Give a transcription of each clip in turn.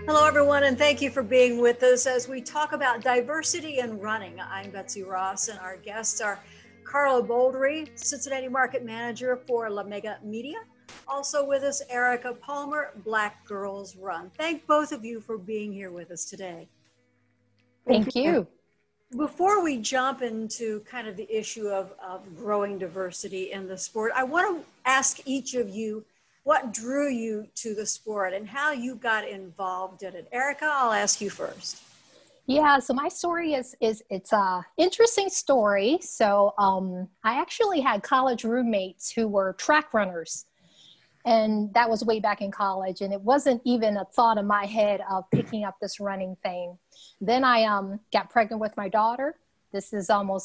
Hello, everyone, and thank you for being with us as we talk about diversity in running. I'm Betsy Ross, and our guests are Karla Boldery, Cincinnati Market Manager for La Mega Media. Also with us, Erica Palmer, Black Girls Run. Thank both of you for being here with us today. Thank you. Before we jump into kind of the issue of growing diversity in the sport, I want to ask each of you what drew you to the sport and how you got involved in it. Erica, I'll ask you first. Yeah, so my story it's a interesting story. So I actually had college roommates who were track runners, and that was way back in college, and it wasn't even a thought in my head of picking up this running thing. Then I got pregnant with my daughter.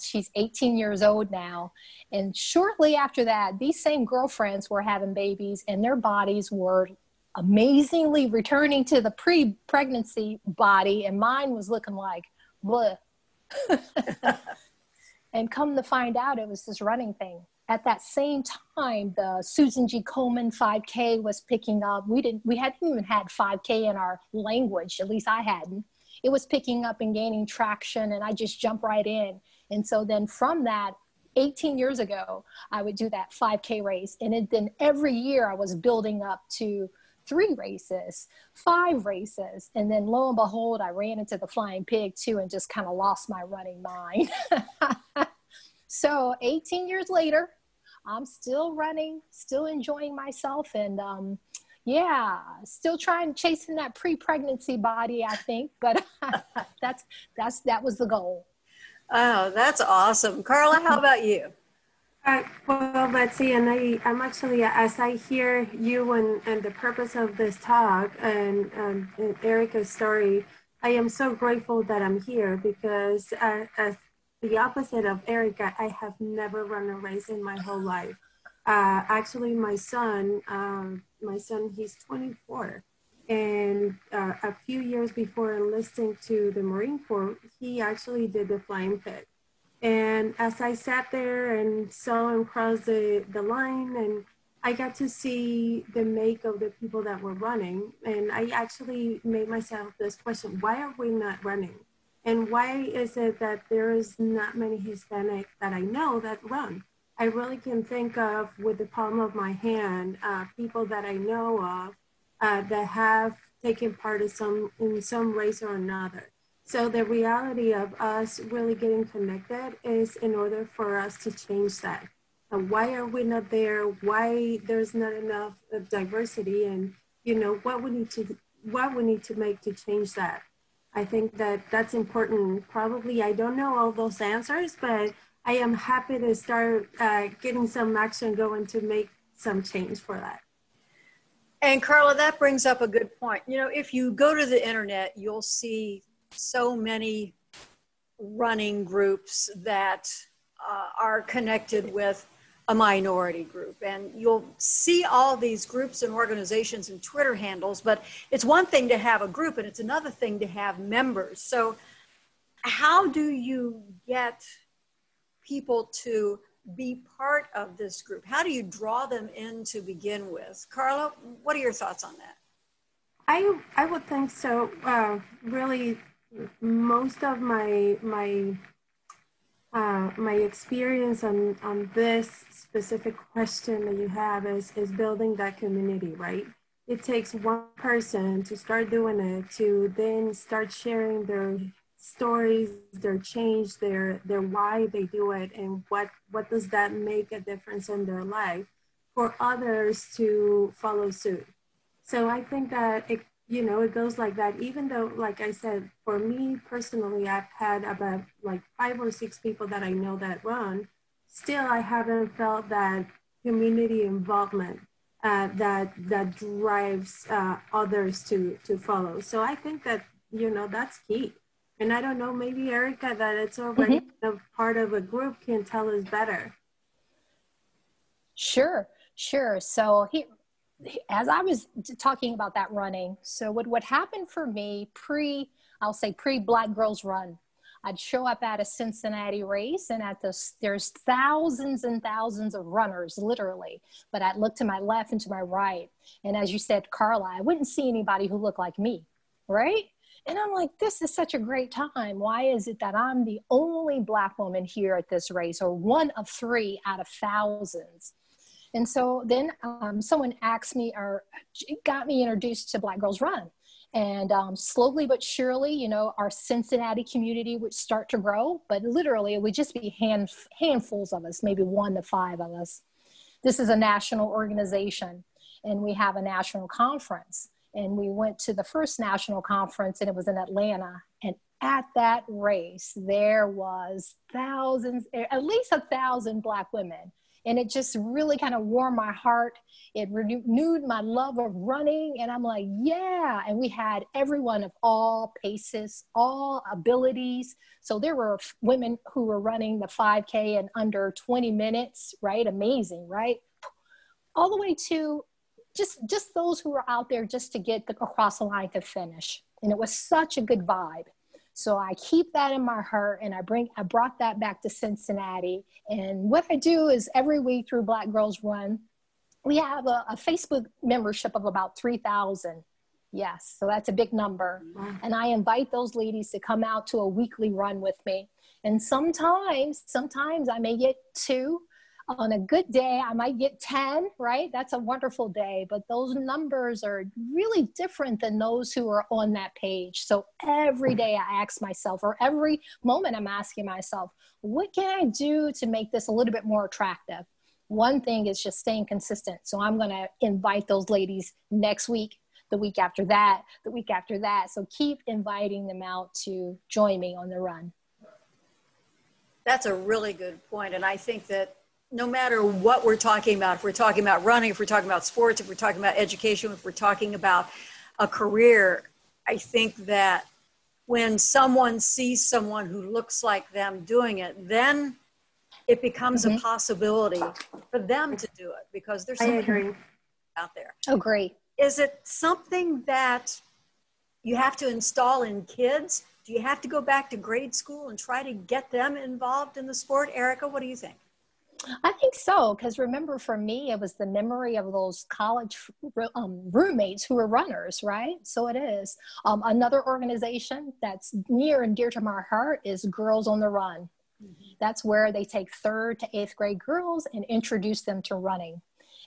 She's 18 years old now. And shortly after that, these same girlfriends were having babies and their bodies were amazingly returning to the pre-pregnancy body. And mine was looking like, bleh. And come to find out, it was this running thing. At that same time, the Susan G. Komen 5K was picking up. We hadn't even had 5K in our language, at least I hadn't. It was picking up and gaining traction, and I just jumped right in. And so then from that, 18 years ago, I would do that 5K race. And then every year I was building up to 3 races, 5 races. And then lo and behold, I ran into the flying pig too and just kind of lost my running mind. So 18 years later, I'm still running, still enjoying myself, and still chasing that pre-pregnancy body, I think, but that was the goal. Oh, that's awesome. Karla, how about you? Well, Betsy, and I'm actually, as I hear you and the purpose of this talk and Erica's story, I am so grateful that I'm here because as the opposite of Erica, I have never run a race in my whole life. Actually, my son, he's 24. And a few years before enlisting to the Marine Corps, he actually did the flying pig. And as I sat there and saw him cross the line, and I got to see the make of the people that were running. And I actually made myself this question: why are we not running? And why is it that there is not many Hispanic that I know that run? I really can think of, with the palm of my hand, people that I know of that have taken part in some race or another. So the reality of us really getting connected is in order for us to change that. Why are we not there? Why there's not enough diversity, and what we need to make to change that. I think that's important. Probably I don't know all those answers, but I am happy to start getting some action going to make some change for that. And Karla, that brings up a good point. If you go to the internet, you'll see so many running groups that are connected with a minority group. And you'll see all these groups and organizations and Twitter handles, but it's one thing to have a group and it's another thing to have members. So how do you get people to be part of this group? How do you draw them in to begin with? Karla, what are your thoughts on that? I would think so. Really, most of my experience on this specific question that you have is building that community, right? It takes one person to start doing it, to then start sharing their stories, their change, their why they do it, and what does that make a difference in their life for others to follow suit. So I think that it goes like that. Even though, like I said, for me personally, I've had about like 5 or 6 people that I know that run. Still, I haven't felt that community involvement that drives others to follow. So I think that that's key. And I don't know, maybe Erica, that it's already a part of a group, can tell us better. Sure. So as I was talking about that running, so what happened for me pre-Black Girls Run, I'd show up at a Cincinnati race, and there's thousands and thousands of runners, literally. But I'd look to my left and to my right. And as you said, Karla, I wouldn't see anybody who looked like me, right? And I'm like, this is such a great time. Why is it that I'm the only Black woman here at this race, or one of 3 out of thousands? And so then someone asked me, or got me introduced to Black Girls Run. And slowly but surely, you know, our Cincinnati community would start to grow, but literally it would just be handfuls of us, maybe 1 to 5 of us. This is a national organization, and we have a national conference. And we went to the first national conference, and it was in Atlanta. And at that race, there was thousands, at least 1,000 Black women. And it just really kind of warmed my heart. It renewed my love of running. And I'm like, yeah. And we had everyone of all paces, all abilities. So there were women who were running the 5K in under 20 minutes, right? Amazing, right? All the way to just those who were out there just to get across the line to finish. And it was such a good vibe. So I keep that in my heart, and I brought that back to Cincinnati. And what I do is every week through Black Girls Run, we have a Facebook membership of about 3,000. Yes, so that's a big number. Wow. And I invite those ladies to come out to a weekly run with me. And sometimes I may get 2. On a good day, I might get 10, right? That's a wonderful day, but those numbers are really different than those who are on that page. So every day I ask myself, or every moment I'm asking myself, what can I do to make this a little bit more attractive? One thing is just staying consistent. So I'm going to invite those ladies next week, the week after that, the week after that. So keep inviting them out to join me on the run. That's a really good point. And I think that no matter what we're talking about, if we're talking about running, if we're talking about sports, if we're talking about education, if we're talking about a career, I think that when someone sees someone who looks like them doing it, then it becomes a possibility for them to do it, because there's something out there. Oh, great. Is it something that you have to install in kids? Do you have to go back to grade school and try to get them involved in the sport? Erica, what do you think? I think so, because remember, for me, it was the memory of those college roommates who were runners, right? So it is. Another organization that's near and dear to my heart is Girls on the Run. Mm-hmm. That's where they take 3rd to 8th grade girls and introduce them to running.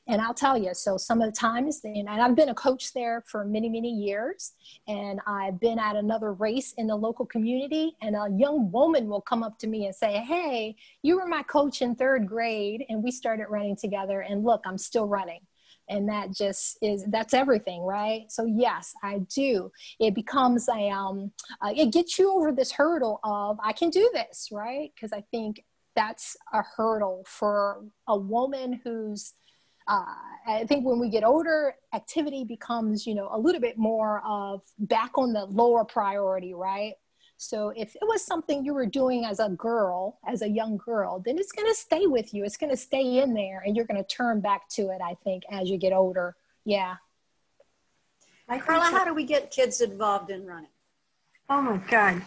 And I'll tell you, so some of the times, and I've been a coach there for many, many years, and I've been at another race in the local community, and a young woman will come up to me and say, hey, you were my coach in 3rd grade, and we started running together, and look, I'm still running. And that just that's everything, right? So yes, I do. It becomes it gets you over this hurdle of, I can do this, right? Because I think that's a hurdle for a woman who's, I think when we get older, activity becomes, you know, a little bit more of back on the lower priority, right? So if it was something you were doing as a girl, as a young girl, then it's going to stay with you. It's going to stay in there, and you're going to turn back to it, I think, as you get older. Yeah. Karla, how do we get kids involved in running? Oh my God.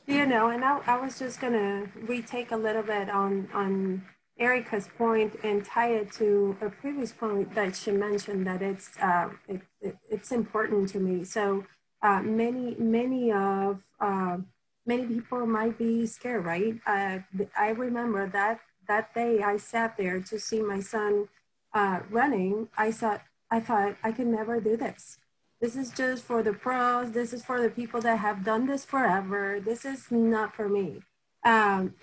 You know, and I was just going to retake a little bit on Erica's point and tie it to a previous point that she mentioned, that it's important to me. So many people might be scared, right? I remember that day I sat there to see my son running. I thought I could never do this. This is just for the pros. This is for the people that have done this forever. This is not for me. And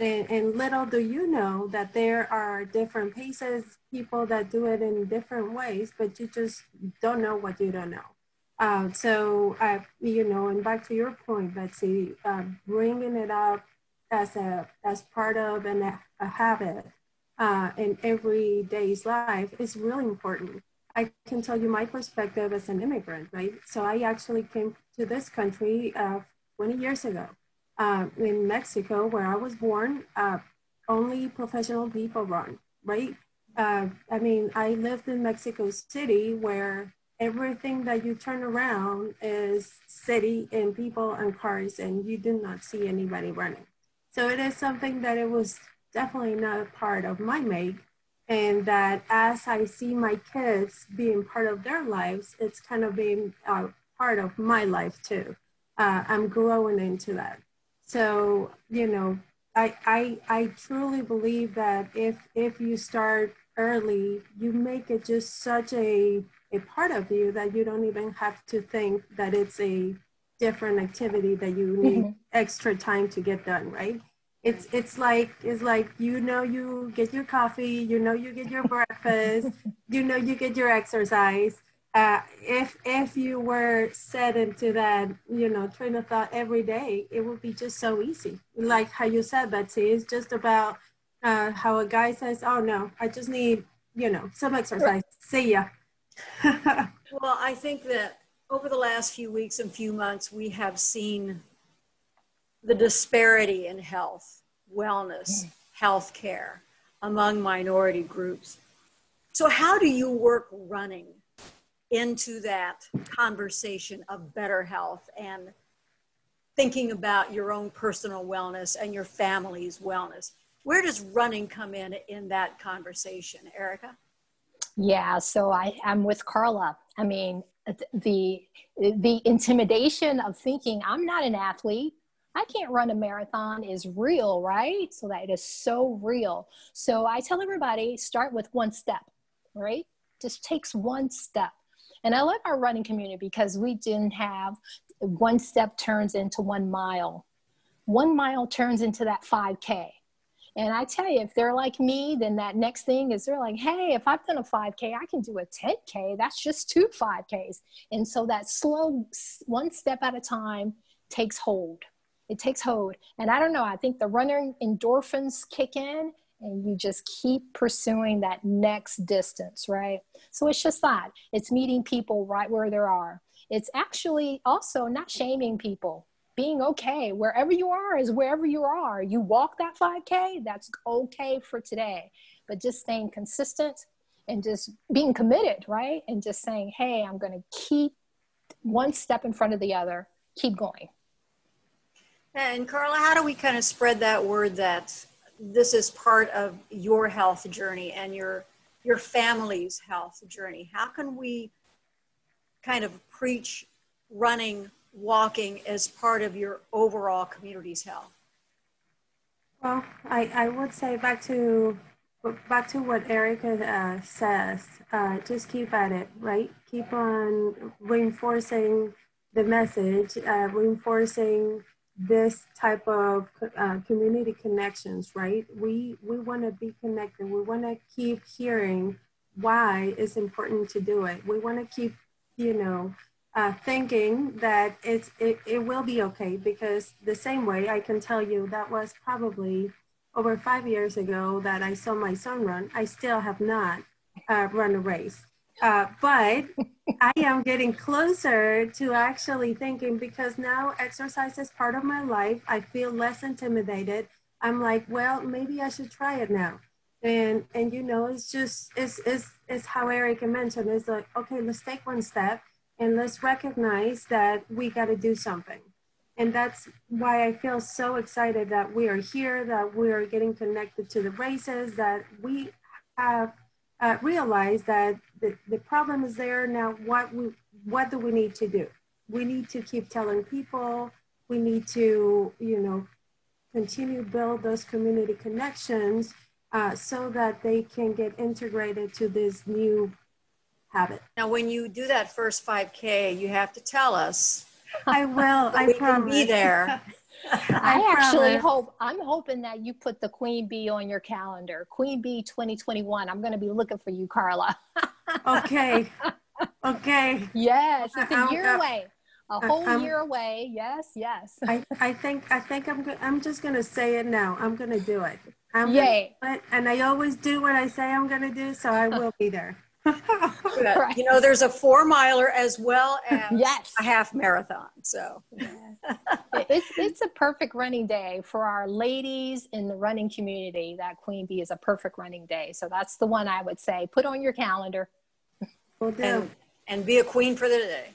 little do you know that there are different paces, people that do it in different ways, but you just don't know what you don't know. So, you know, and back to your point, Betsy, bringing it up as part of a habit in everyday's life is really important. I can tell you my perspective as an immigrant, right? So I actually came to this country 20 years ago. In Mexico, where I was born, only professional people run, right? I mean, I lived in Mexico City, where everything that you turn around is city and people and cars, and you do not see anybody running. So it is something that it was definitely not a part of my make, and that as I see my kids being part of their lives, it's kind of being part part of my life too. I'm growing into that. So, you know, I truly believe that if you start early, you make it just such a part of you that you don't even have to think that it's a different activity that you need extra time to get done, right? It's like you know, you get your coffee, you know, you get your breakfast, you know, you get your exercise. If you were set into that, you know, train of thought every day, it would be just so easy. Like how you said, Betsy, it's just about how a guy says, "Oh no, I just need, you know, some exercise. See ya." Well, I think that over the last few weeks and few months, we have seen the disparity in health, wellness, healthcare among minority groups. So how do you work running into that conversation of better health and thinking about your own personal wellness and your family's wellness? Where does running come in that conversation, Erica? Yeah, so I'm with Karla. I mean, the intimidation of thinking I'm not an athlete, I can't run a marathon is real, right? So that is so real. So I tell everybody, start with one step, right? Just takes one step. And I love our running community because we didn't have one step turns into 1 mile. 1 mile turns into that 5K. And I tell you, if they're like me, then that next thing is they're like, hey, if I've done a 5K, I can do a 10K. That's just 2 5Ks. And so that slow, one step at a time takes hold. It takes hold. And I don't know, I think the running endorphins kick in and you just keep pursuing that next distance, right? So it's just that. It's meeting people right where they are. It's actually also not shaming people. Being okay wherever you are is wherever you are. You walk that 5K, that's okay for today. But just staying consistent and just being committed, right? And just saying, hey, I'm going to keep one step in front of the other, keep going. And Karla, how do we kind of spread that word that this is part of your health journey and your family's health journey? How can we kind of preach running, walking as part of your overall community's health? Well, I would say back to what Erica says, just keep at it, right? Keep on reinforcing the message, reinforcing this type of community connections, right? We want to be connected. We want to keep hearing why it's important to do it. We want to keep, you know, thinking that it will be okay, because the same way I can tell you that was probably over 5 years ago that I saw my son run. I still have not run a race, but I am getting closer to actually thinking, because now exercise is part of my life. I feel less intimidated. I'm like, well, maybe I should try it now. And you know, it's just, it's how Erica mentioned, it's like, okay, let's take one step and let's recognize that we got to do something. And that's why I feel so excited that we are here, that we are getting connected to the races, that we have realized that the problem is there. Now, what do we need to do? We need to keep telling people. We need to, you know, continue to build those community connections so that they can get integrated to this new habit. Now, when you do that first 5K, you have to tell us. I will. So I we promise. can be there. I'm hoping that you put the Queen Bee on your calendar. Queen Bee 2021. I'm going to be looking for you, Karla. Okay. Yes, it's a year away. A whole year away. Yes. I think I'm just going to say it now. I'm going to do it. Yay. And I always do what I say I'm going to do, so I will be there. Right. You know, there's a 4 miler as well as yes. a half marathon. So it's a perfect running day for our ladies in the running community. That Queen Bee is a perfect running day. So that's the one I would say, put on your calendar. Will do. And be a queen for the day.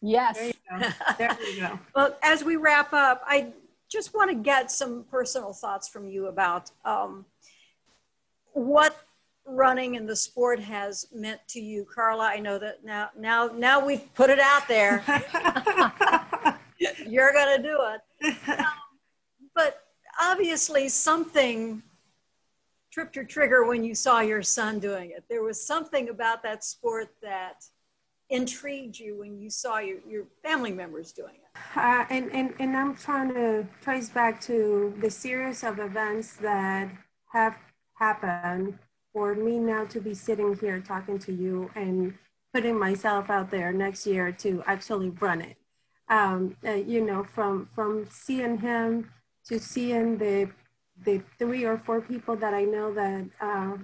Yes. There you go. There you go. Well, as we wrap up, I just want to get some personal thoughts from you about what running and the sport has meant to you. Karla, I know that now we've put it out there. You're going to do it. But obviously something tripped your trigger when you saw your son doing it. There was something about that sport that intrigued you when you saw your family members doing it. And I'm trying to trace back to the series of events that have happened for me now to be sitting here talking to you and putting myself out there next year to actually run it. You know, from seeing him to seeing the 3 or 4 people that I know that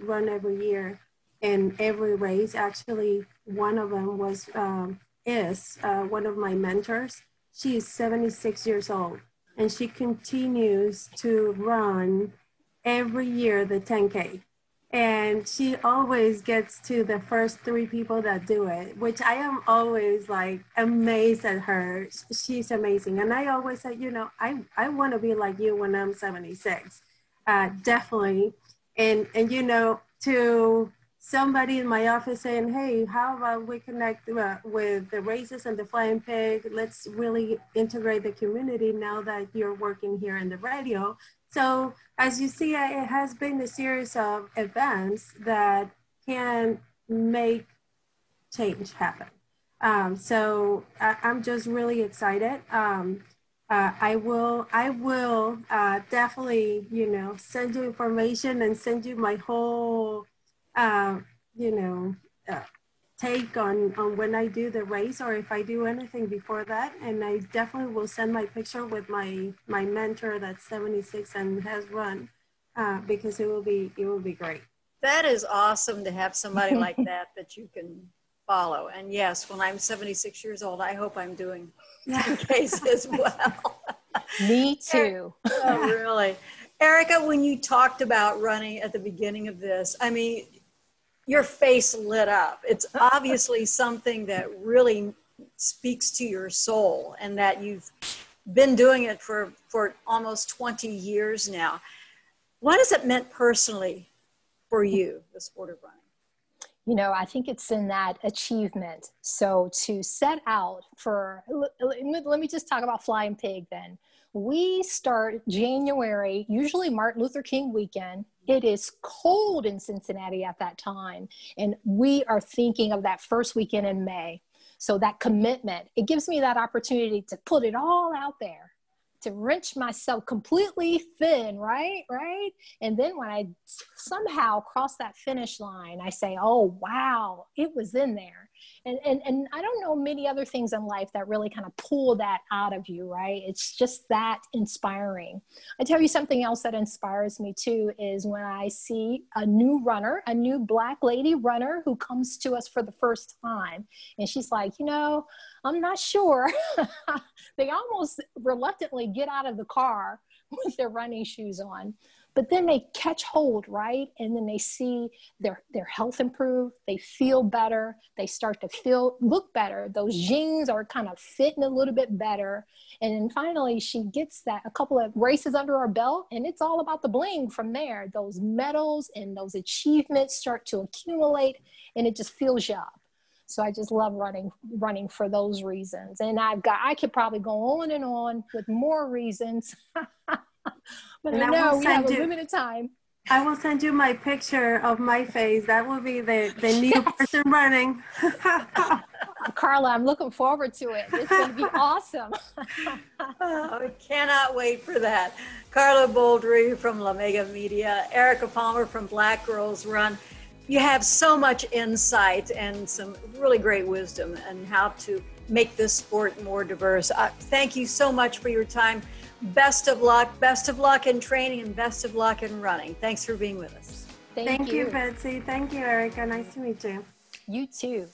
run every year in every race. Actually, one of them is one of my mentors. She is 76 years old, and she continues to run every year the 10K. And she always gets to the first 3 people that do it, which I am always like amazed at her. She's amazing. And I always say, you know, I want to be like you when I'm 76, definitely. And, you know, to somebody in my office saying, hey, how about we connect with the races and the flying pig? Let's really integrate the community now that you're working here in the radio. So as you see, it has been a series of events that can make change happen. So I'm just really excited. I will definitely, you know, send you information and send you my whole, you know, take on when I do the race or if I do anything before that. And I definitely will send my picture with my mentor that's 76 and has run because it will be great. That is awesome to have somebody like that you can follow. And yes, when I'm 76 years old, I hope I'm doing the case as well. Me too. Oh, really? Erica, when you talked about running at the beginning of this, I mean, your face lit up. It's obviously something that really speaks to your soul and that you've been doing it for almost 20 years now. What has it meant personally for you, the sport of running? You know, I think it's in that achievement. So to set out for, let me just talk about Flying Pig then. We start January, usually Martin Luther King weekend. It is cold in Cincinnati at that time. And we are thinking of that first weekend in May. So that commitment, it gives me that opportunity to put it all out there, to wrench myself completely thin, right? And then when I somehow cross that finish line, I say, oh, wow, it was in there. And I don't know many other things in life that really kind of pull that out of you, right? It's just that inspiring. I tell you something else that inspires me too is when I see a new runner, a new Black lady runner who comes to us for the first time. And she's like, you know, I'm not sure. They almost reluctantly get out of the car with their running shoes on. But then they catch hold, right? And then they see their health improve. They feel better. They start to look better. Those jeans are kind of fitting a little bit better. And then finally, she gets that a couple of races under her belt, and it's all about the bling from there. Those medals and those achievements start to accumulate, and it just fills you up. So I just love running for those reasons. And I could probably go on and on with more reasons. But I know we have a limited time. I will send you my picture of my face. That will be the new person running. Karla, I'm looking forward to it. It's going to be awesome. I cannot wait for that. Karla Boldery from La Mega Media, Erica Palmer from Black Girls Run. You have so much insight and some really great wisdom on how to make this sport more diverse. Thank you so much for your time. Best of luck in training, and best of luck in running. Thanks for being with us. Thank you, Betsy. Thank you, Erica. Nice to meet you. You too.